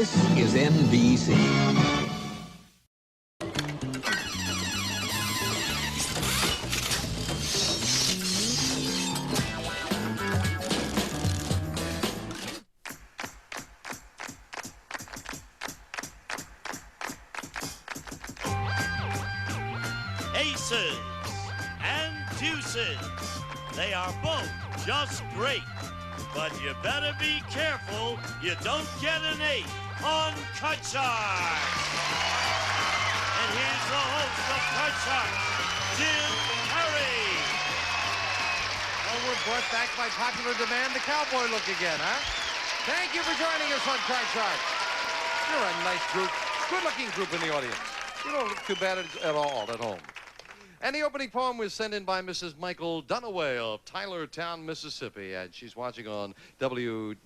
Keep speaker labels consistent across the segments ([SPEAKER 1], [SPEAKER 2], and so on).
[SPEAKER 1] This is NBC.
[SPEAKER 2] Aces and deuces. They are both just great. But you better be careful you don't get an 8 on Cut Shark. And here's the host of Cut Shark, Jim Perry.
[SPEAKER 3] Well, we're brought back by popular demand, the cowboy look again, huh? Thank you for joining us on Cut Shark. You're a nice group, good-looking group in the audience. You don't look too bad at all at home. And the opening poem was sent in by Mrs. Michael Dunaway of Tylertown, Mississippi. And she's watching on WDAM-TV,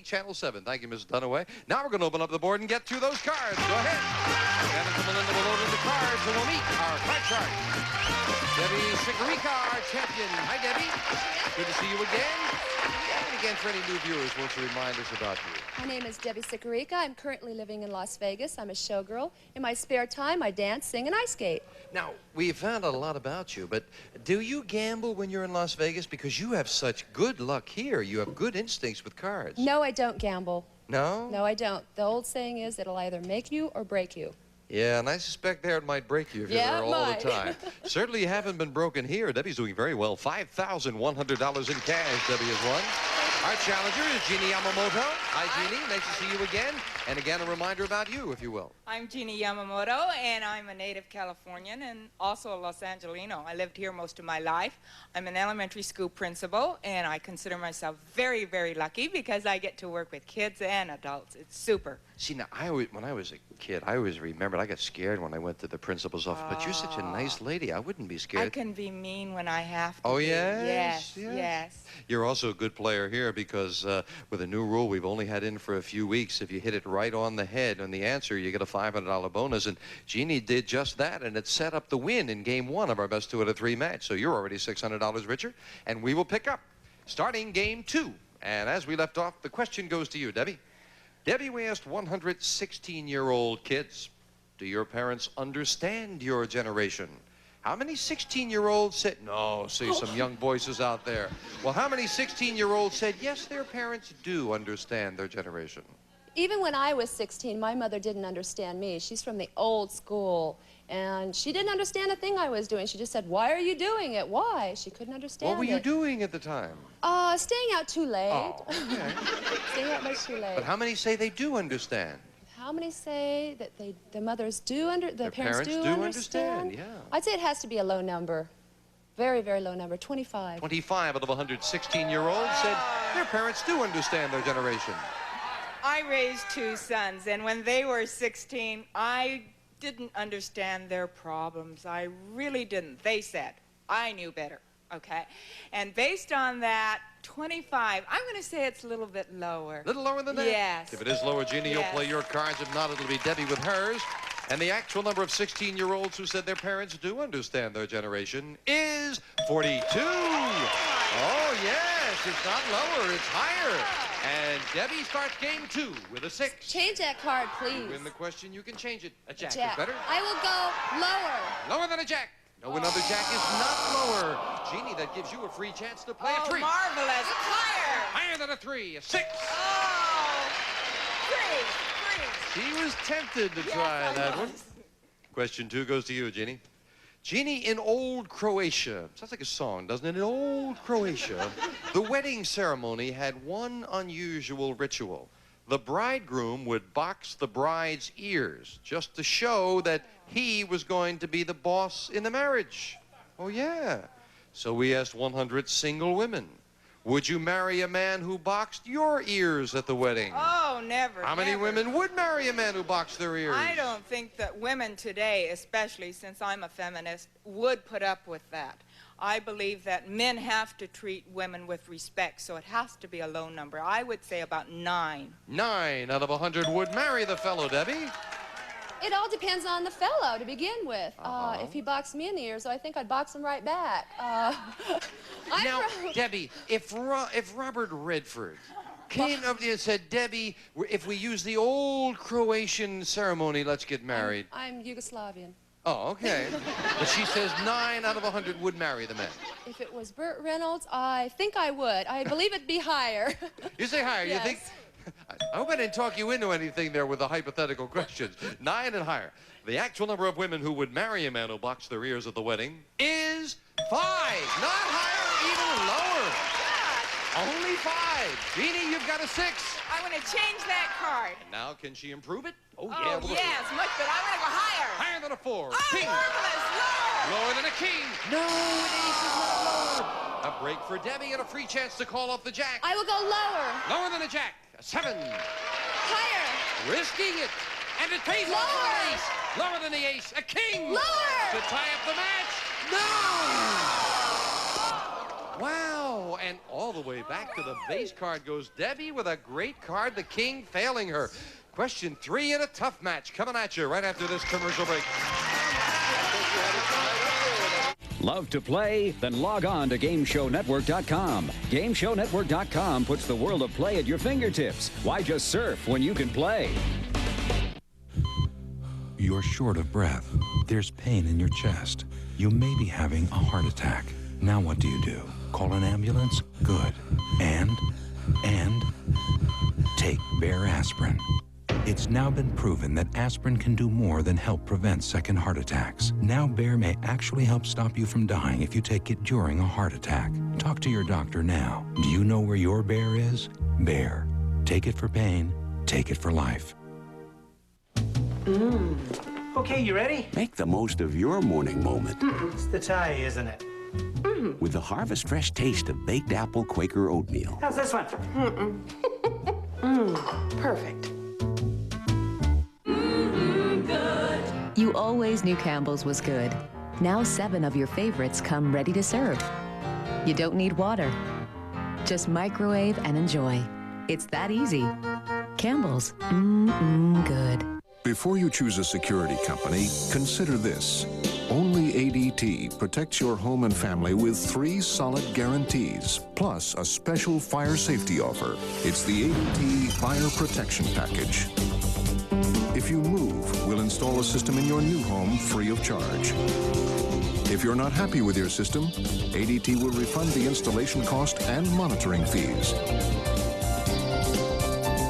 [SPEAKER 3] Channel 7. Thank you, Mrs. Dunaway. Now we're going to open up the board and get through those cards. Go ahead. Dennis and Melinda will load in the cards and we'll meet our card shark. Debbie Sicarica, our champion. Hi, Debbie. Good to see you again. And again, for any new viewers, won't you remind us about you?
[SPEAKER 4] My name is Debbie Sicarica. I'm currently living in Las Vegas. I'm a showgirl. In my spare time, I dance, sing, and ice skate.
[SPEAKER 3] Now, we found out a lot about you, but do you gamble when you're in Las Vegas? Because you have such good luck here. You have good instincts with cards.
[SPEAKER 4] No, I don't gamble.
[SPEAKER 3] No?
[SPEAKER 4] No, I don't. The old saying is it'll either make you or break you.
[SPEAKER 3] Yeah, and I suspect there it might break you if you're there all the time. Certainly you haven't been broken here. Debbie's doing very well. $5,100 in cash Debbie has won. Our challenger is Jeannie Yamamoto. Hi, Jeannie. Nice to see you again. And again, a reminder about you, if you will.
[SPEAKER 5] I'm Jeannie Yamamoto, and I'm a native Californian and also a Los Angelino. I lived here most of my life. I'm an elementary school principal, and I consider myself very, very lucky because I get to work with kids and adults. It's super.
[SPEAKER 3] See, now, when I was a kid, I always remembered I got scared when I went to the principal's office. But you're such a nice lady. I wouldn't be scared.
[SPEAKER 5] I can be mean when I have to.
[SPEAKER 3] Oh,
[SPEAKER 5] be.
[SPEAKER 3] yes?
[SPEAKER 5] Yes.
[SPEAKER 3] You're also a good player here because with a new rule we've only had in for a few weeks, if you hit it right on the head on the answer, you get a $500 bonus. And Jeannie did just that, and it set up the win in Game 1 of our best 2 out of 3 match. So you're already $600 richer, and we will pick up starting Game 2. And as we left off, the question goes to you, Debbie. Debbie, we asked 116-year-old kids, do your parents understand your generation? How many 16-year-olds said, no, see some young voices out there. Well, how many 16-year-olds said, yes, their parents do understand their generation?
[SPEAKER 4] Even when I was 16, my mother didn't understand me. She's from the old school, and she didn't understand a thing I was doing. She just said, why are you doing it? Why? She couldn't understand it.
[SPEAKER 3] What were you doing at the time?
[SPEAKER 4] Staying out too late.
[SPEAKER 3] Oh, okay.
[SPEAKER 4] Staying out much too late.
[SPEAKER 3] But how many say they do understand?
[SPEAKER 4] How many say that the mothers do
[SPEAKER 3] Their
[SPEAKER 4] parents do understand?
[SPEAKER 3] Yeah.
[SPEAKER 4] I'd say it has to be a low number. Very, very low number, 25.
[SPEAKER 3] 25 out of 116-year-olds said their parents do understand their generation.
[SPEAKER 5] I raised 2 sons, and when they were 16, I didn't understand their problems. I really didn't. They said, I knew better, okay? And based on that, 25, I'm going to say it's a little bit lower.
[SPEAKER 3] A little lower than that?
[SPEAKER 5] Yes.
[SPEAKER 3] If it is lower, Jeannie, you'll play your cards. If not, it'll be Debbie with hers. And the actual number of 16-year-olds who said their parents do understand their generation is 42. Oh, yes, it's not lower, it's higher. And Debbie starts Game 2 with a 6.
[SPEAKER 4] Change that card, please.
[SPEAKER 3] You win the question, you can change it. A jack,
[SPEAKER 4] Jack.
[SPEAKER 3] is better.
[SPEAKER 4] I will go lower.
[SPEAKER 3] Lower than a jack. No, another jack is not lower. Jeannie, that gives you a free chance to play a 3.
[SPEAKER 5] Marvelous. Higher.
[SPEAKER 3] Higher than a 3, a 6.
[SPEAKER 5] Oh, 3.
[SPEAKER 3] She was tempted to try that one. Question 2 goes to you, Jeannie. Jeannie, in old Croatia, sounds like a song, doesn't it? In old Croatia, the wedding ceremony had one unusual ritual. The bridegroom would box the bride's ears just to show that he was going to be the boss in the marriage. Oh, yeah. So we asked 100 single women, would you marry a man who boxed your ears at the wedding?
[SPEAKER 5] Oh, never.
[SPEAKER 3] How many women would marry a man who boxed their ears?
[SPEAKER 5] I don't think that women today, especially since I'm a feminist, would put up with that. I believe that men have to treat women with respect, so it has to be a low number. I would say about 9.
[SPEAKER 3] 9 out of 100 would marry the fellow, Debbie.
[SPEAKER 4] It all depends on the fellow to begin with. If he boxed me in the ears, I think I'd box him right back.
[SPEAKER 3] Now, Debbie, if Robert Redford came up to you and said, Debbie, if we use the old Croatian ceremony, let's get married.
[SPEAKER 4] I'm Yugoslavian.
[SPEAKER 3] Oh, okay. But she says 9 out of 100 would marry the man.
[SPEAKER 4] If it was Burt Reynolds, I think I would. I believe it'd be higher.
[SPEAKER 3] You say higher.
[SPEAKER 4] Yes.
[SPEAKER 3] You think? I hope I didn't talk you into anything there with the hypothetical questions. 9 and higher. The actual number of women who would marry a man who boxed their ears at the wedding is 5. Not higher, even lower. Only 5. Jeannie, you've got a 6.
[SPEAKER 5] I want to change that card.
[SPEAKER 3] Now, can she improve it? Oh,
[SPEAKER 5] Oh,
[SPEAKER 3] yeah.
[SPEAKER 5] yes, much better. I want to go higher.
[SPEAKER 3] Higher than a 4.
[SPEAKER 5] Oh,
[SPEAKER 3] King.
[SPEAKER 5] marvelous. Lower.
[SPEAKER 3] Lower than a king. No, an ace is not lower. A break for Debbie and a free chance to call off the jack.
[SPEAKER 4] I will go lower.
[SPEAKER 3] Lower than a jack. A 7.
[SPEAKER 4] Higher.
[SPEAKER 3] Risking it. And it pays off for an ace. Lower than the ace. A king.
[SPEAKER 4] Lower.
[SPEAKER 3] To tie up the match. No! Wow. And all the way back to the base card goes Debbie with a great card, the king failing her. Question 3 in a tough match coming at you right after this commercial break.
[SPEAKER 1] Love to play? Then log on to GameShowNetwork.com. GameShowNetwork.com puts the world of play at your fingertips. Why just surf when you can play?
[SPEAKER 6] You're short of breath. There's pain in your chest. You may be having a heart attack. Now what do you do? Call an ambulance? Good. And take Bear Aspirin. It's now been proven that aspirin can do more than help prevent second heart attacks. Now Bear may actually help stop you from dying if you take it during a heart attack. Talk to your doctor now. Do you know where your Bear is? Bear. Take it for pain. Take it for life.
[SPEAKER 7] Okay, you ready?
[SPEAKER 8] Make the most of your morning moment
[SPEAKER 7] It's the tie, isn't it?
[SPEAKER 8] with the Harvest Fresh taste of baked apple Quaker oatmeal.
[SPEAKER 7] How's this one?
[SPEAKER 9] Perfect.
[SPEAKER 10] You always knew Campbell's was good. Now 7 of your favorites come ready to serve. You don't need water. Just microwave and enjoy. It's that easy. Campbell's. Good.
[SPEAKER 11] Before you choose a security company, consider this. Only ADT protects your home and family with 3 solid guarantees, plus a special fire safety offer. It's the ADT Fire Protection Package. If you move, we'll install a system in your new home free of charge. If you're not happy with your system, ADT will refund the installation cost and monitoring fees.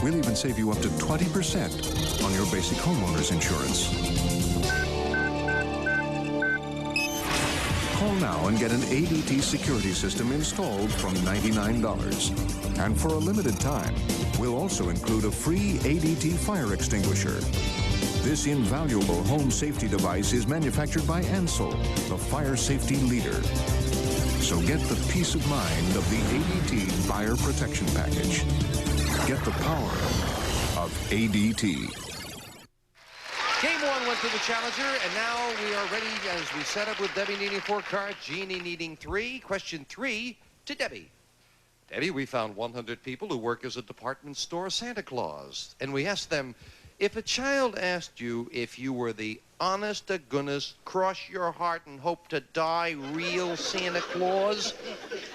[SPEAKER 11] We'll even save you up to 20% on your basic homeowner's insurance. Call now and get an ADT security system installed from $99. And for a limited time, we'll also include a free ADT fire extinguisher. This invaluable home safety device is manufactured by Ansel, the fire safety leader. So get the peace of mind of the ADT Fire Protection Package. Get the power of ADT.
[SPEAKER 3] Game 1 went to the challenger, and now we are ready as we set up with Debbie needing 4 cards, Jeannie needing 3. Question 3 to Debbie. Debbie, we found 100 people who work as a department store Santa Claus, and we asked them, if a child asked you if you were the honest-to-goodness, cross your heart and hope to die real Santa Claus,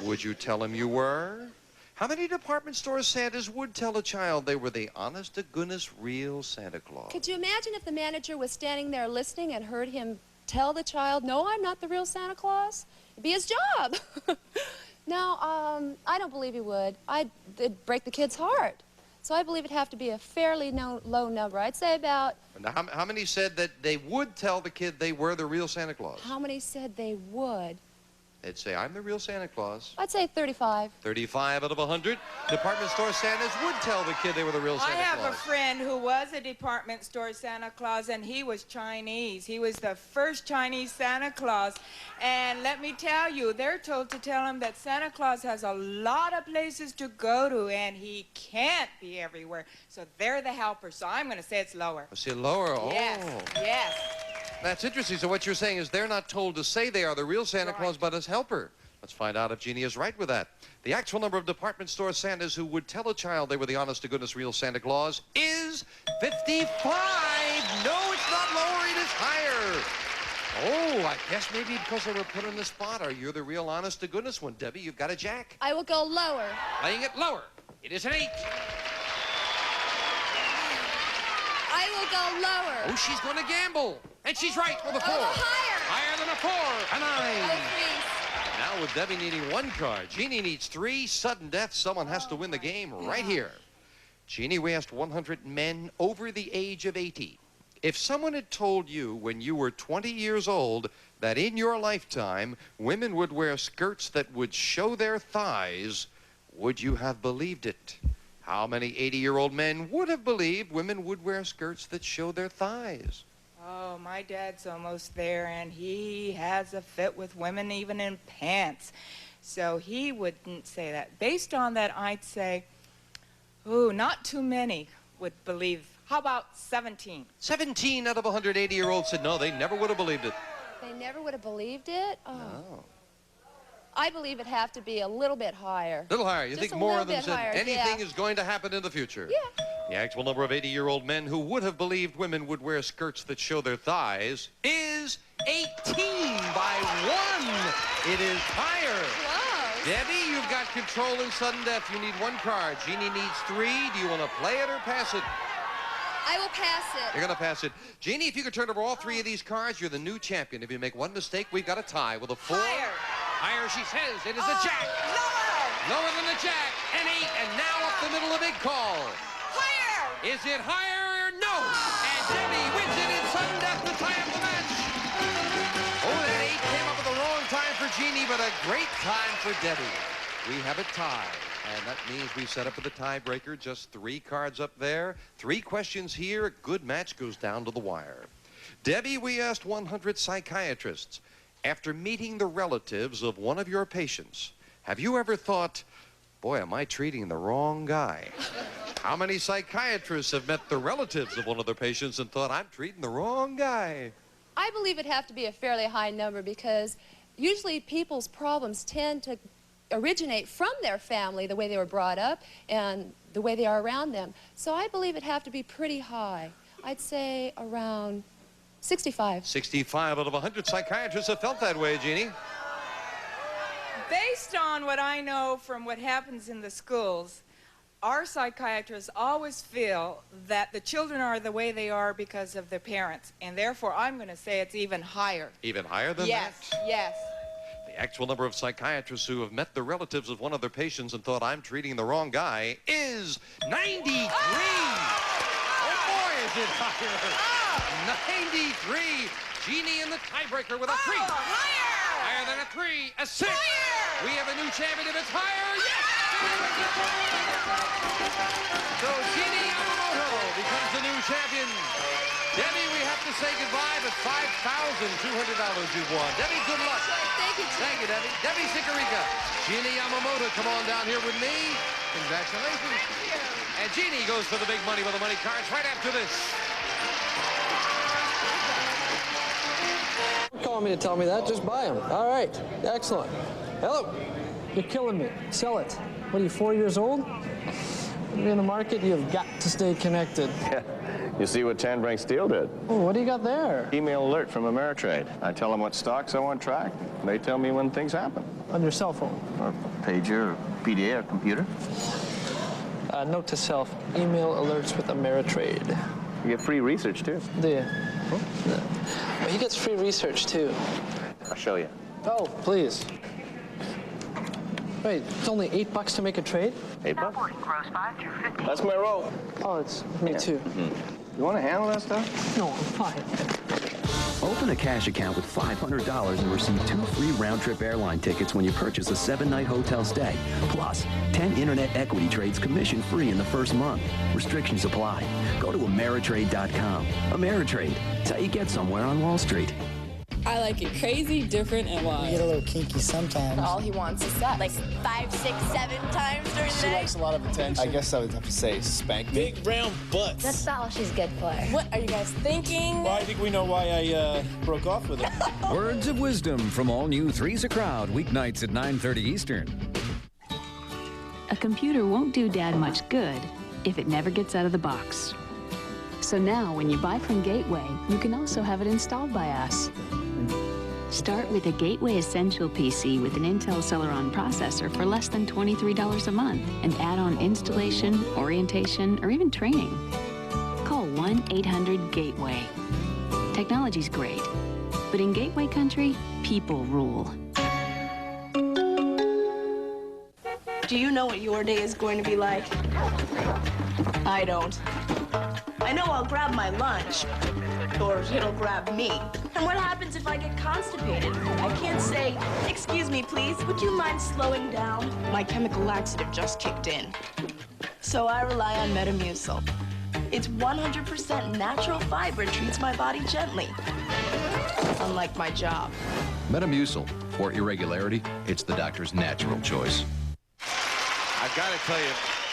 [SPEAKER 3] would you tell him you were? How many department store Santas would tell a child they were the honest-to-goodness real Santa Claus?
[SPEAKER 4] Could you imagine if the manager was standing there listening and heard him tell the child, no, I'm not the real Santa Claus? It'd be his job. No, I don't believe he would. It'd break the kid's heart. So I believe it'd have to be a fairly low number. I'd say about...
[SPEAKER 3] Now, how many said that they would tell the kid they were the real Santa Claus?
[SPEAKER 4] How many said they would?
[SPEAKER 3] They'd say, I'm the real Santa Claus.
[SPEAKER 4] I'd say 35.
[SPEAKER 3] 35 out of 100. Department store Santas would tell the kid they were the real Santa
[SPEAKER 5] I have
[SPEAKER 3] Claus.
[SPEAKER 5] a friend who was a department store Santa Claus, and he was Chinese. He was the first Chinese Santa Claus. And let me tell you, they're told to tell him that Santa Claus has a lot of places to go to, and he can't be everywhere. So they're the helpers. So I'm going to say it's lower.
[SPEAKER 3] I see lower. Oh.
[SPEAKER 5] Yes, yes.
[SPEAKER 3] That's interesting. So what you're saying is they're not told to say they are the real Santa Claus, but as helper. Let's find out if Jeannie is right with that. The actual number of department store Santas who would tell a child they were the honest-to-goodness real Santa Claus is 55. No, it's not lower. It is higher. Oh, I guess maybe because they were put on the spot. Are you the real honest-to-goodness one? Debbie, you've got a jack.
[SPEAKER 4] I will go lower.
[SPEAKER 3] Playing it lower. It is an 8.
[SPEAKER 4] I will go lower.
[SPEAKER 3] Oh, she's going to gamble. And she's right with a 4.
[SPEAKER 4] I'll go higher.
[SPEAKER 3] Higher than a 4. A 9.
[SPEAKER 4] Oh, please.
[SPEAKER 3] Now with Debbie needing 1 card, Jeannie needs 3. Sudden death. Someone has to win the game right here. Jeannie, we asked 100 men over the age of 80. If someone had told you when you were 20 years old that in your lifetime women would wear skirts that would show their thighs, would you have believed it? How many 80-year-old men would have believed women would wear skirts that show their thighs?
[SPEAKER 5] Oh, my dad's almost there, and he has a fit with women even in pants. So he wouldn't say that. Based on that, I'd say, ooh, not too many would believe. How about 17?
[SPEAKER 3] 17 out of 180-year-olds said no, they never would have believed it.
[SPEAKER 4] They never would have believed it? Oh.
[SPEAKER 3] No.
[SPEAKER 4] I believe it'd have to be a little bit higher.
[SPEAKER 3] A little higher. You
[SPEAKER 4] Just
[SPEAKER 3] think
[SPEAKER 4] a
[SPEAKER 3] more
[SPEAKER 4] little
[SPEAKER 3] of them
[SPEAKER 4] bit
[SPEAKER 3] said
[SPEAKER 4] higher,
[SPEAKER 3] anything
[SPEAKER 4] yeah.
[SPEAKER 3] is going to happen in the future?
[SPEAKER 4] Yeah.
[SPEAKER 3] The actual number of 80-year-old men who would have believed women would wear skirts that show their thighs is 18 by 1. It is higher.
[SPEAKER 4] Close.
[SPEAKER 3] Debbie, you've got control in sudden death. You need 1 card. Jeannie needs 3. Do you want to play it or pass it?
[SPEAKER 4] I will pass it.
[SPEAKER 3] You're going to pass it. Jeannie, if you could turn over all 3 of these cards, you're the new champion. If you make 1 mistake, we've got a tie with a 4.
[SPEAKER 5] Higher.
[SPEAKER 3] Higher, she says. It is a jack.
[SPEAKER 5] Lower.
[SPEAKER 3] Lower than the jack. An 8, and now up the middle, a big call.
[SPEAKER 5] Higher.
[SPEAKER 3] Is it higher? No. And Debbie wins it in sudden death to tie up the match. Oh, that 8 came up at the wrong time for Jeannie, but a great time for Debbie. We have a tie. And that means we set up with the tiebreaker. Just 3 cards up there. 3 questions here. A good match goes down to the wire. Debbie, we asked 100 psychiatrists. After meeting the relatives of one of your patients, have you ever thought, boy, am I treating the wrong guy? How many psychiatrists have met the relatives of one of their patients and thought, I'm treating the wrong guy?
[SPEAKER 4] I believe it'd have to be a fairly high number because usually people's problems tend to originate from their family, the way they were brought up and the way they are around them. So I believe it'd have to be pretty high. I'd say around 65.
[SPEAKER 3] 65 out of 100 psychiatrists have felt that way, Jeannie.
[SPEAKER 5] Based on what I know from what happens in the schools, our psychiatrists always feel that the children are the way they are because of their parents, and therefore I'm going to say it's even higher.
[SPEAKER 3] Even higher than
[SPEAKER 5] Yes,
[SPEAKER 3] that?
[SPEAKER 5] yes.
[SPEAKER 3] The actual number of psychiatrists who have met the relatives of one of their patients and thought, I'm treating the wrong guy, is 93. Oh, boy, is it higher. 93. Jeannie in the tiebreaker with a 3.
[SPEAKER 5] Higher!
[SPEAKER 3] Higher than a 3. A 6.
[SPEAKER 5] Higher!
[SPEAKER 3] We have a new champion. If it's higher, yes! So Jeannie Yamamoto becomes the new champion. Debbie, we have to say goodbye, but $5,200 you've won. Debbie, good luck.
[SPEAKER 4] Thank you, Chief.
[SPEAKER 3] Thank you, Debbie. Debbie Sikorica. Jeannie Yamamoto, come on down here with me. Congratulations.
[SPEAKER 5] Thank you.
[SPEAKER 3] And Jeannie goes for the big money with the money cards right after this.
[SPEAKER 9] Don't call me to tell me that. Just buy them. All right. Excellent. Hello. You're killing me. Sell it. What are you, 4 years old? When you're in the market, you've got to stay connected.
[SPEAKER 12] You see what Tanbrink Steel did?
[SPEAKER 9] Oh, what do you got there?
[SPEAKER 12] Email alert from Ameritrade. I tell them what stocks I want tracked. They tell me when things happen.
[SPEAKER 9] On your cell phone?
[SPEAKER 12] Or pager, or PDA, or computer.
[SPEAKER 9] Note to self, email alerts with Ameritrade.
[SPEAKER 12] You get free research, too.
[SPEAKER 9] Do you? Huh? Well, he gets free research, too.
[SPEAKER 12] I'll show you.
[SPEAKER 9] Oh, please. Wait, it's only $8 to make a trade?
[SPEAKER 12] $8? That's my roll.
[SPEAKER 9] Oh, it's me, too.
[SPEAKER 12] You want to handle that stuff?
[SPEAKER 9] No, I'm fine.
[SPEAKER 8] Open a cash account with $500 and receive 2 free round-trip airline tickets when you purchase a 7-night hotel stay. Plus, 10 internet equity trades commission-free in the first month. Restrictions apply. Go to Ameritrade.com. Ameritrade. It's how you get somewhere on Wall Street.
[SPEAKER 13] I like it crazy, different, and wild.
[SPEAKER 14] We get a little kinky sometimes.
[SPEAKER 13] All he wants is sex.
[SPEAKER 15] Like 5, 6, 7 times during the
[SPEAKER 14] She
[SPEAKER 15] day.
[SPEAKER 14] likes a lot of attention. I guess I would have to say spank. Big brown butts.
[SPEAKER 15] That's not all she's good for.
[SPEAKER 13] What are you guys thinking?
[SPEAKER 14] Well, I think we know why I broke off with her.
[SPEAKER 1] Words of wisdom from all new Three's a Crowd, weeknights at 9:30 Eastern.
[SPEAKER 16] A computer won't do Dad much good if it never gets out of the box. So now, when you buy from Gateway, you can also have it installed by us. Start with a Gateway Essential PC with an Intel Celeron processor for less than $23 a month and add on installation, orientation, or even training. Call 1-800-GATEWAY. Technology's great, but in Gateway country, people rule.
[SPEAKER 17] Do you know what your day is going to be like? I don't. I know I'll grab my lunch, or it'll grab me. And what happens if I get constipated? I can't say, "Excuse me, please, would you mind slowing down?" My chemical laxative just kicked in. So I rely on Metamucil. It's 100% natural fiber and treats my body gently. Unlike my job.
[SPEAKER 18] Metamucil. For irregularity, it's the doctor's natural choice.
[SPEAKER 3] I've got to tell you,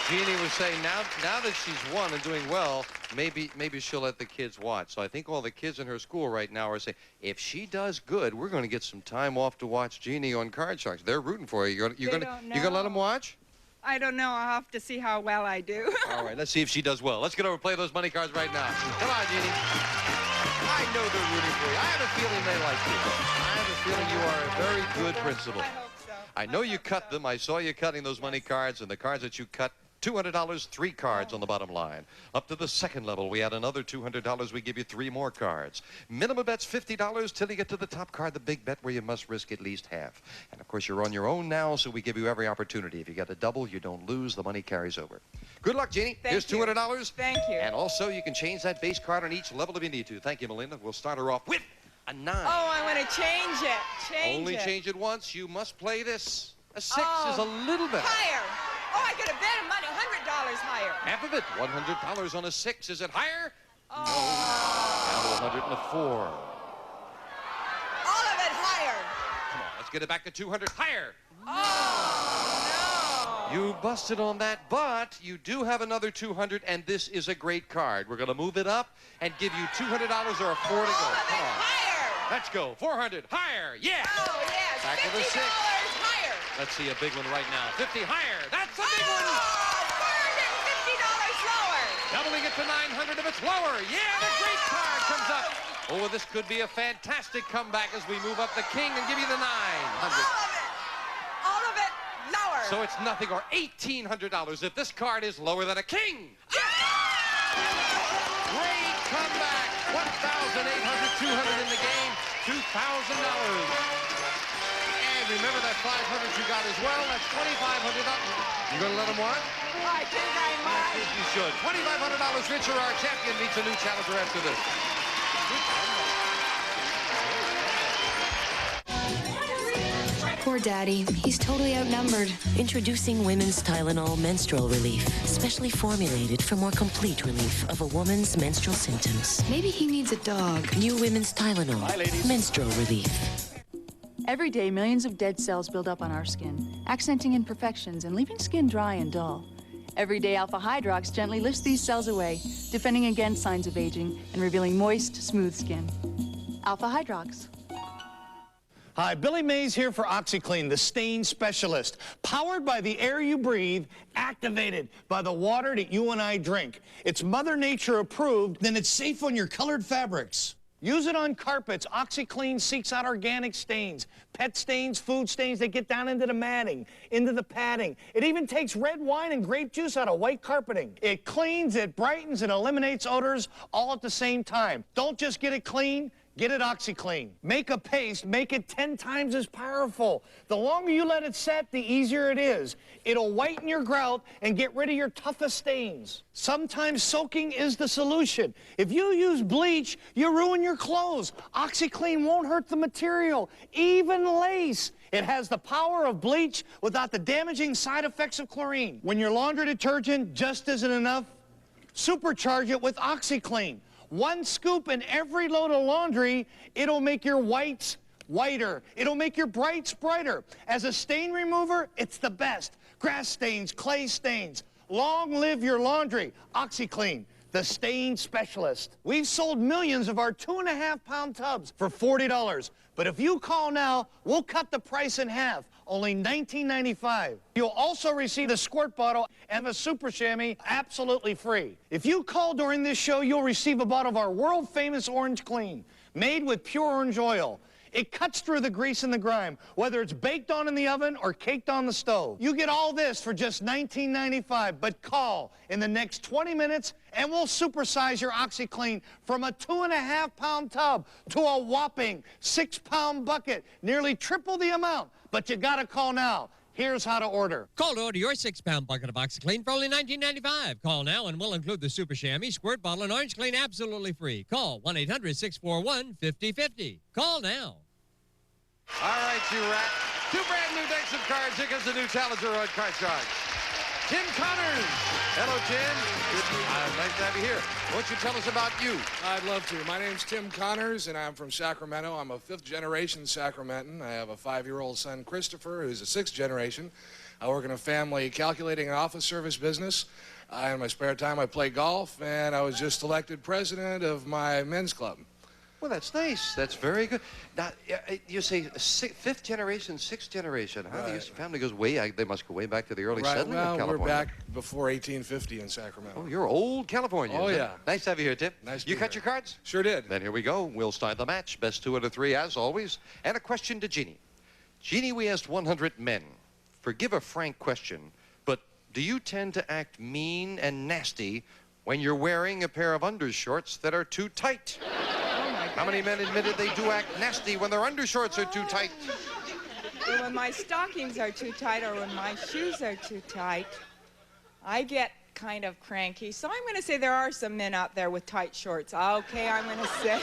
[SPEAKER 3] Jeannie was saying now that she's won and doing well, maybe she'll let the kids watch. So I think all the kids in her school right now are saying, if she does good, we're going to get some time off to watch Jeannie on Card Sharks. They're rooting for you. You're going to let them watch?
[SPEAKER 5] I don't know. I'll have to see how well I do.
[SPEAKER 3] All right, let's see if she does well. Let's get over and play those money cards right now. Come on, Jeannie. I know they're rooting for you. I have a feeling they like you. I have a feeling you are a very good principal.
[SPEAKER 5] I hope so.
[SPEAKER 3] I know you cut them. I saw you cutting those money cards, and the cards that you cut, $200, 3 cards on the bottom line. Up to the second level, we add another $200. We give you 3 more cards. Minimum bet's $50 till you get to the top card, the big bet where you must risk at least half. And of course, you're on your own now, so we give you every opportunity. If you get a double, you don't lose. The money carries over. Good luck, Jeannie. Here's $200.
[SPEAKER 5] Thank you.
[SPEAKER 3] And also, you can change that base card on each level if you need to. Thank you, Melinda. We'll start her off with a 9.
[SPEAKER 5] Oh, I want to change it.
[SPEAKER 3] Only change it once. You must play this. A 6 is a little better.
[SPEAKER 5] Higher. Oh, I could have bet him money, $100 higher.
[SPEAKER 3] Half of it, $100 on a 6. Is it higher?
[SPEAKER 5] Oh.
[SPEAKER 3] No. Down to 104.
[SPEAKER 5] All of it higher.
[SPEAKER 3] Come on, let's get it back to 200. Higher.
[SPEAKER 5] Oh, no.
[SPEAKER 3] You busted on that, but you do have another 200, and this is a great card. We're going to move it up and give you $200 or a 4 to go. Come on.
[SPEAKER 5] Higher.
[SPEAKER 3] Let's go. 400. Higher. Yeah.
[SPEAKER 5] Oh, yes.
[SPEAKER 3] Back to the 6.
[SPEAKER 5] Higher.
[SPEAKER 3] Let's see a big one right now. 50 higher. That's a big one.
[SPEAKER 5] $450 lower.
[SPEAKER 3] Doubling it to 900 if it's lower. Yeah, the great card comes up. Oh, this could be a fantastic comeback as we move up the king and give you the 900.
[SPEAKER 5] All of it lower.
[SPEAKER 3] So it's nothing or $1,800 if this card is lower than a king. Yes! Great comeback. 1,800, 200 in the game, $2,000. Remember that 500 you got as well. That's $2,500. You gonna let him watch?
[SPEAKER 5] I think I might.
[SPEAKER 3] You should. $2,500 richer. Our champion meets a new challenger after this.
[SPEAKER 19] Poor Daddy. He's totally outnumbered.
[SPEAKER 20] Introducing Women's Tylenol Menstrual Relief, specially formulated for more complete relief of a woman's menstrual symptoms.
[SPEAKER 19] Maybe he needs a dog.
[SPEAKER 20] New Women's Tylenol.
[SPEAKER 19] Hi, ladies.
[SPEAKER 20] Menstrual Relief.
[SPEAKER 21] Every day, millions of dead cells build up on our skin, accenting imperfections and leaving skin dry and dull. Every day, Alpha Hydrox gently lifts these cells away, defending against signs of aging and revealing moist, smooth skin. Alpha Hydrox.
[SPEAKER 22] Hi, Billy Mays here for OxyClean, the stain specialist. Powered by the air you breathe, activated by the water that you and I drink. It's Mother Nature approved, then it's safe on your colored fabrics. Use it on carpets. OxyClean seeks out organic stains, pet stains, food stains that get down into the matting, into the padding. It even takes red wine and grape juice out of white carpeting. It cleans, it brightens, and eliminates odors all at the same time. Don't just get it clean. Get it OxyClean. Make a paste, make it 10 times as powerful. The longer you let it set, the easier it is. It'll whiten your grout and get rid of your toughest stains. Sometimes soaking is the solution. If you use bleach, you ruin your clothes. OxyClean won't hurt the material, even lace. It has the power of bleach without the damaging side effects of chlorine. When your laundry detergent just isn't enough, supercharge it with OxyClean. 1 scoop in every load of laundry, it'll make your whites whiter. It'll make your brights brighter. As a stain remover, it's the best. Grass stains, clay stains. Long live your laundry. OxyClean, the stain specialist. We've sold millions of our 2.5-pound tubs for $40. But if you call now, we'll cut the price in half. Only $19.95. You'll also receive the squirt bottle and a super chamois absolutely free. If you call during this show, you'll receive a bottle of our world-famous Orange Clean, made with pure orange oil. It cuts through the grease and the grime, whether it's baked on in the oven or caked on the stove. You get all this for just $19.95, but call in the next 20 minutes and we'll supersize your OxyClean from a 2.5-pound tub to a whopping 6-pound bucket, nearly triple the amount. But you gotta call now. Here's how to order.
[SPEAKER 2] Call to order your 6-pound bucket of OxyClean for only $19.95. Call now and we'll include the Super Chamois, Squirt Bottle, and Orange Clean absolutely free. Call 1-800-641-5050. Call now.
[SPEAKER 3] All right, you rat. 2 brand new decks of cards. Here comes the new challenger on Card Shark. Tim Connors. Hello, Tim. Nice to have you here. Why don't you tell us about you?
[SPEAKER 6] I'd love to. My name's Tim Connors, and I'm from Sacramento. I'm a 5th-generation Sacramentan. I have a 5-year-old son, Christopher, who's a 6th generation. I work in a family calculating and office service business. In my spare time, I play golf, and I was just elected president of my men's club.
[SPEAKER 3] Well, that's nice. That's very good. Now, you say 5th generation, 6th generation. Huh?
[SPEAKER 6] Right.
[SPEAKER 3] Your family goes way, they must go way back to the early settlement of California.
[SPEAKER 6] We're back before 1850 in Sacramento.
[SPEAKER 3] Oh, you're old California.
[SPEAKER 6] Oh, yeah.
[SPEAKER 3] Nice to have you here, Tim.
[SPEAKER 6] Nice to
[SPEAKER 3] You
[SPEAKER 6] be
[SPEAKER 3] cut
[SPEAKER 6] here.
[SPEAKER 3] your cards?
[SPEAKER 6] Sure did.
[SPEAKER 3] Then here we go. We'll start the match. Best 2 out of 3, as always. And a question to Jeannie. Jeannie, we asked 100 men. Forgive a frank question, but do you tend to act mean and nasty when you're wearing a pair of undershorts that are too tight? How many men admitted they do act nasty when their undershorts are too tight?
[SPEAKER 5] Well, when my stockings are too tight or when my shoes are too tight, I get kind of cranky. So I'm going to say there are some men out there with tight shorts. Okay, I'm going to say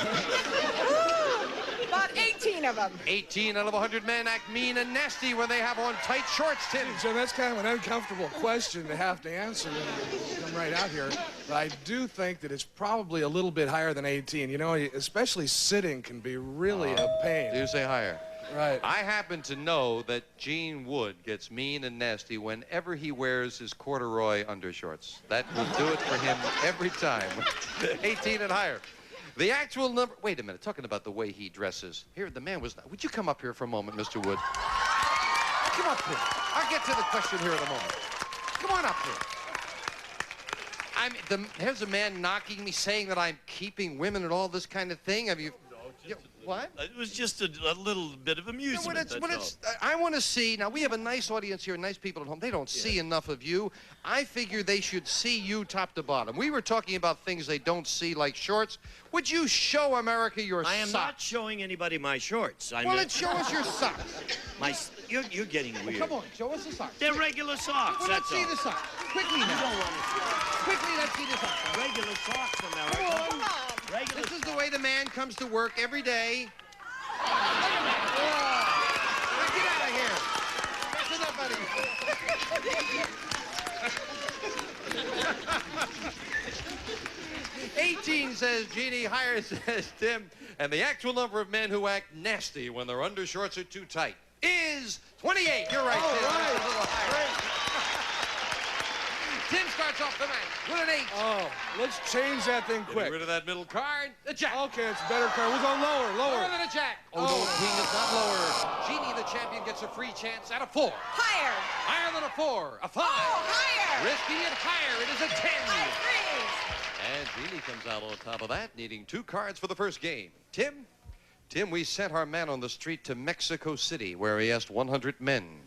[SPEAKER 5] about 18 of them.
[SPEAKER 3] 18 out of 100 men act mean and nasty when they have on tight shorts, Tim.
[SPEAKER 6] So that's kind of an uncomfortable question to have to answer when you come right out here. But I do think that it's probably a little bit higher than 18. You know, especially sitting can be really a pain.
[SPEAKER 3] Do say higher.
[SPEAKER 6] Right.
[SPEAKER 3] I happen to know that Gene Wood gets mean and nasty whenever he wears his corduroy undershorts. That will do it for him every time. 18 and higher. The actual number... Wait a minute. Talking about the way he dresses. Here, the man was... Would you come up here for a moment, Mr. Wood? Come up here. I'll get to the question here in a moment. Come on up here. Here's a man knocking me, saying that I'm keeping women and all this kind of thing. Have you... What?
[SPEAKER 23] It was just a little bit of amusement.
[SPEAKER 3] I want to see, now we have a nice audience here, nice people at home. They don't see enough of you. I figure they should see you top to bottom. We were talking about things they don't see, like shorts. Would you show America your socks?
[SPEAKER 23] I am not showing anybody my shorts.
[SPEAKER 3] Well, let's show us your socks.
[SPEAKER 23] You're getting weird.
[SPEAKER 3] Come on, show us the socks.
[SPEAKER 23] They're regular socks,
[SPEAKER 3] Well, let's
[SPEAKER 23] that's
[SPEAKER 3] see the socks. Quickly now.
[SPEAKER 23] You don't want to see.
[SPEAKER 3] Quickly, let's see the socks.
[SPEAKER 23] Regular socks, America.
[SPEAKER 3] Come on. This is the way the man comes to work every day. Now get out of here. That's enough out of you. 18 says Jeannie, higher says Tim, and the actual number of men who act nasty when their undershorts are too tight is 28. You're right, Tim. That's a little higher. Tim starts off the match with an 8.
[SPEAKER 6] Oh, let's change that thing quick.
[SPEAKER 3] Get rid of that middle card. A jack.
[SPEAKER 6] Okay, it's a better card. We're going lower.
[SPEAKER 3] Lower than a jack. Oh, no, queen is not lower. Jeannie, the champion, gets a free chance at a 4.
[SPEAKER 5] Higher.
[SPEAKER 3] Higher than a 4. A 5.
[SPEAKER 5] Oh, higher.
[SPEAKER 3] Risky and higher. It is a 10.
[SPEAKER 5] I freeze.
[SPEAKER 3] And Jeannie comes out on top of that, needing 2 cards for the first game. Tim, we sent our man on the street to Mexico City, where he asked 100 men,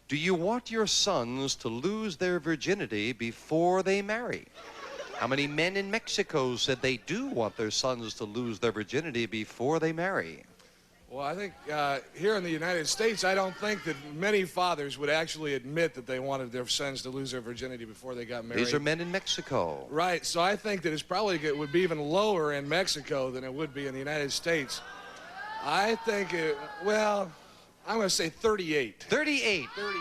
[SPEAKER 3] do you want your sons to lose their virginity before they marry? How many men in Mexico said they do want their sons to lose their virginity before they marry?
[SPEAKER 6] Well, I think here in the United States, I don't think that many fathers would actually admit that they wanted their sons to lose their virginity before they got married.
[SPEAKER 3] These are men in Mexico.
[SPEAKER 6] Right, so I think that it would be even lower in Mexico than it would be in the United States. I think I'm going to say 38.
[SPEAKER 3] 38. 38.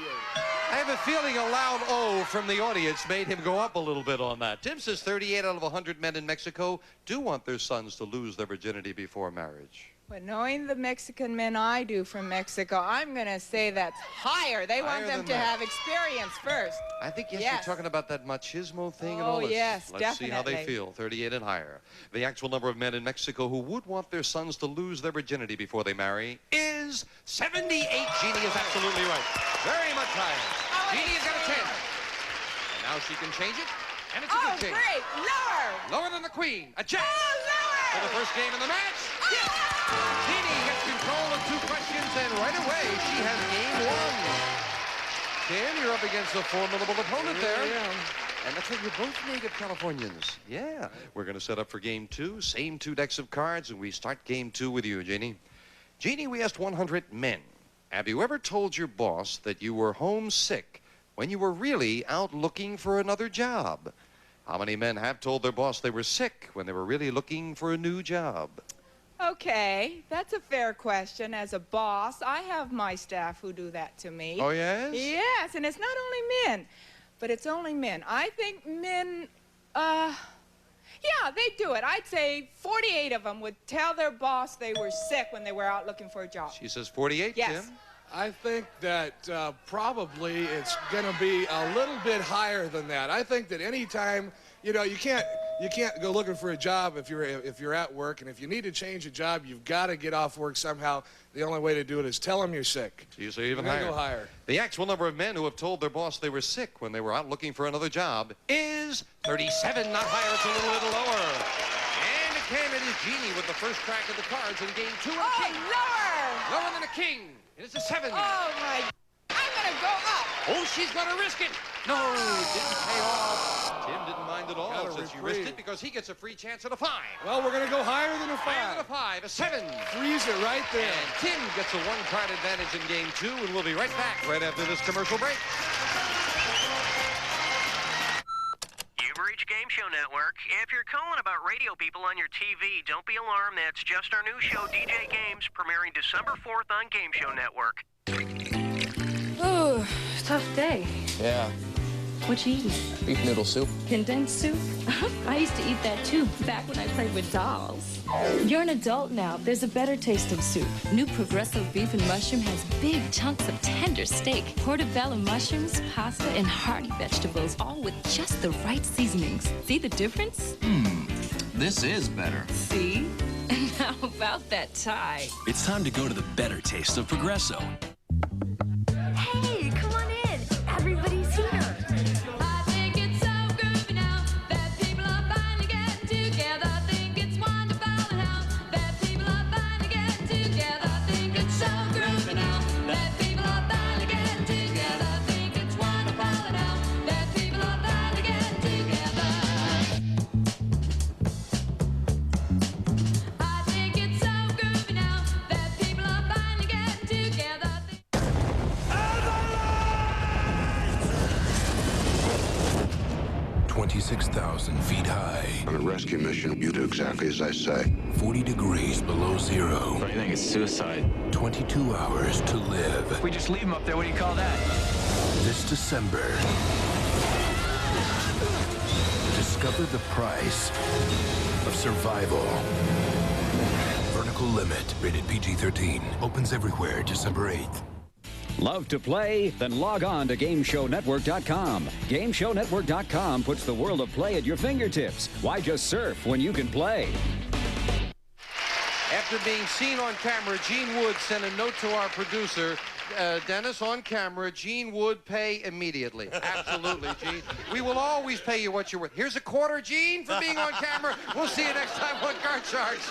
[SPEAKER 3] I have a feeling a loud O from the audience made him go up a little bit on that. Tim says 38 out of 100 men in Mexico do want their sons to lose their virginity before marriage.
[SPEAKER 5] But knowing the Mexican men I do from Mexico, I'm going to say that's higher. They want them to have experience first.
[SPEAKER 3] I think, yes, you're talking about that machismo thing and
[SPEAKER 5] Oh,
[SPEAKER 3] all this.
[SPEAKER 5] yes,
[SPEAKER 3] Let's see how they
[SPEAKER 5] definitely.
[SPEAKER 3] feel, 38 and higher. The actual number of men in Mexico who would want their sons to lose their virginity before they marry is 78. Jeannie is absolutely right. Very much higher. Jeannie has got a 10. And now she can change it, and it's a good change.
[SPEAKER 5] Great. Lower.
[SPEAKER 3] Lower than the queen. A jack.
[SPEAKER 5] Oh, lower.
[SPEAKER 3] For the first game in the match. Jeannie gets control of 2 questions, and right away she has game 1. Tim, you're up against a formidable opponent there. And that's right, you're both native Californians. Yeah. We're going to set up for game 2. Same 2 decks of cards, and we start game 2 with you, Jeannie. Jeannie, we asked 100 men. Have you ever told your boss that you were homesick when you were really out looking for another job? How many men have told their boss they were sick when they were really looking for a new job?
[SPEAKER 5] Okay, that's a fair question. As a boss, I have my staff who do that to me.
[SPEAKER 3] Oh, yes?
[SPEAKER 5] Yes, and it's not only men, but it's only men. I think men, yeah, they do it. I'd say 48 of them would tell their boss they were sick when they were out looking for a job.
[SPEAKER 3] She says 48,
[SPEAKER 5] yes.
[SPEAKER 3] Tim?
[SPEAKER 6] I think that probably it's going to be a little bit higher than that. I think that anytime, you know, you can't go looking for a job if you're at work, and if you need to change a job, you've got to get off work somehow. The only way to do it is tell them you're sick.
[SPEAKER 3] So you say even
[SPEAKER 6] You're
[SPEAKER 3] higher.
[SPEAKER 6] gonna go higher.
[SPEAKER 3] The actual number of men who have told their boss they were sick when they were out looking for another job is 37, not higher, it's a little lower. And again, it is Jeannie with the first crack of the cards in game 2 of the king.
[SPEAKER 5] Lower!
[SPEAKER 3] Lower than a king. It is a 7.
[SPEAKER 5] Oh, my, I'm gonna go up.
[SPEAKER 3] Oh, she's gonna risk it. No, it didn't pay off. Tim didn't mind at all since you risked it because he gets a free chance at a 5.
[SPEAKER 6] Well, we're going to go higher than a 5.
[SPEAKER 3] Higher than a 5, a 7.
[SPEAKER 6] Freeze it right there.
[SPEAKER 3] And Tim gets a 1-card advantage in game 2, and we'll be right back right after this commercial break.
[SPEAKER 7] You've reached Game Show Network. If you're calling about radio people on your TV, don't be alarmed. That's just our new show, DJ Games, premiering December 4th on Game Show Network.
[SPEAKER 19] Oh, tough day.
[SPEAKER 14] Yeah.
[SPEAKER 19] What you eating?
[SPEAKER 14] Beef noodle soup.
[SPEAKER 19] Condensed soup? I used to eat that too, back when I played with dolls. You're an adult now. There's a better taste in soup. New Progresso beef and mushroom has big chunks of tender steak, portobello mushrooms, pasta, and hearty vegetables, all with just the right seasonings. See the difference?
[SPEAKER 18] This is better.
[SPEAKER 19] See? And how about that tie?
[SPEAKER 10] It's time to go to the better taste of Progresso.
[SPEAKER 15] Hey, come on in. Everybody's here.
[SPEAKER 11] I think it's so groovy now that people are finally getting together. I think it's wonderful now that people are finally getting together. I think it's so groovy now that people are finally getting together. I think it's wonderful now that people are finally getting together. I think it's so groovy now that people are finally getting together.
[SPEAKER 24] 26,000 feet high.
[SPEAKER 25] On a rescue mission, you do exactly as I say.
[SPEAKER 24] 40 degrees below zero.
[SPEAKER 14] What do you think? It's suicide.
[SPEAKER 24] 22 hours to live.
[SPEAKER 14] If we just leave him up there, what do you call that?
[SPEAKER 24] This December, discover the price of survival. Vertical Limit, rated PG-13. Opens everywhere December 8th.
[SPEAKER 1] Love to play? Then log on to GameShowNetwork.com. GameShowNetwork.com puts the world of play at your fingertips. Why just surf when you can play?
[SPEAKER 3] After being seen on camera, Gene Wood sent a note to our producer, Dennis, on camera. Gene would pay immediately. Absolutely, Gene. We will always pay you what you're worth. Here's a quarter, Gene, for being on camera. We'll see you next time on Card Sharks.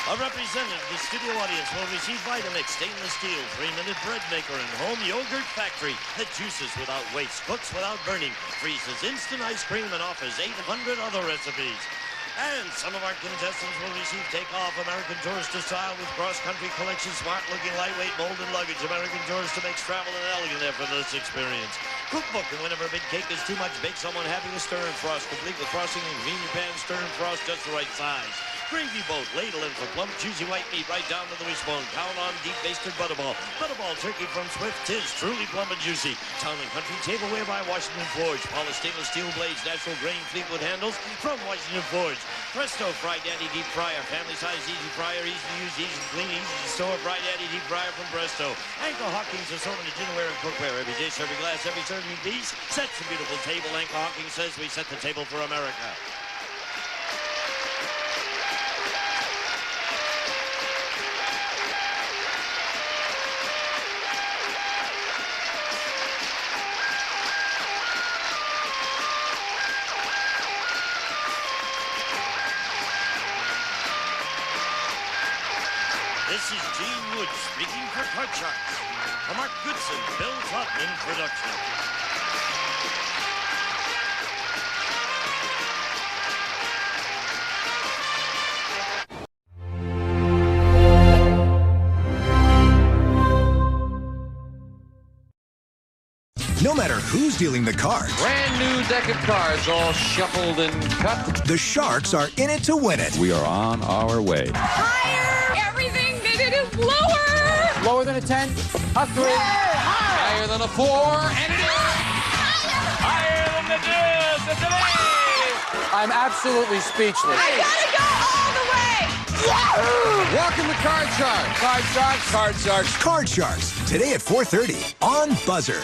[SPEAKER 23] A representative of the studio audience will receive Vitamix stainless steel 3-minute bread maker and home yogurt factory that juices without waste, cooks without burning, freezes instant ice cream, and offers 800 other recipes. And some of our contestants will receive Takeoff American Tourister style with cross-country collection, smart-looking, lightweight, molded luggage. American Tourister makes travel an elegant, effortless experience. Cookbook, and whenever a big cake is too much, bake someone happy with Stir and Frost, complete with frosting and convenient pan, Stir and Frost, just the right size. Gravy boat, ladle in for plump, juicy white meat right down to the wishbone. Count on deep basted butterball. Butterball turkey from Swift, 'tis truly plump and juicy. Town and Country tableware by Washington Forge. Polished stainless steel blades, natural grain Fleetwood handles from Washington Forge. Presto Fry Daddy Deep Fryer, family size, easy fryer, easy to use, easy to clean, easy to store. Fry Daddy Deep Fryer from Presto. Anchor Hawkins assortment of dinnerware and cookware. Every dish, every glass, every serving piece. Sets a beautiful table. Anchor Hawkins says we set the table for America. this is Gene Wood speaking for Card Sharks. A Mark Goodson, Bill Trotman production.
[SPEAKER 4] No matter who's dealing the cards.
[SPEAKER 3] Brand new deck of cards, all shuffled and cut.
[SPEAKER 4] The Sharks are in it to win it.
[SPEAKER 8] We are on our way.
[SPEAKER 11] Higher! Everything that it is lower!
[SPEAKER 9] Lower than a 10, a 3.
[SPEAKER 3] Higher than a 4, and it is!
[SPEAKER 9] Higher than the deuce, it's an 8! I'm absolutely speechless.
[SPEAKER 11] I gotta go all the way! Yahoo!
[SPEAKER 3] Welcome to Card Sharks.
[SPEAKER 9] Card Sharks.
[SPEAKER 4] Card Sharks. Today at 4:30 on Buzzer.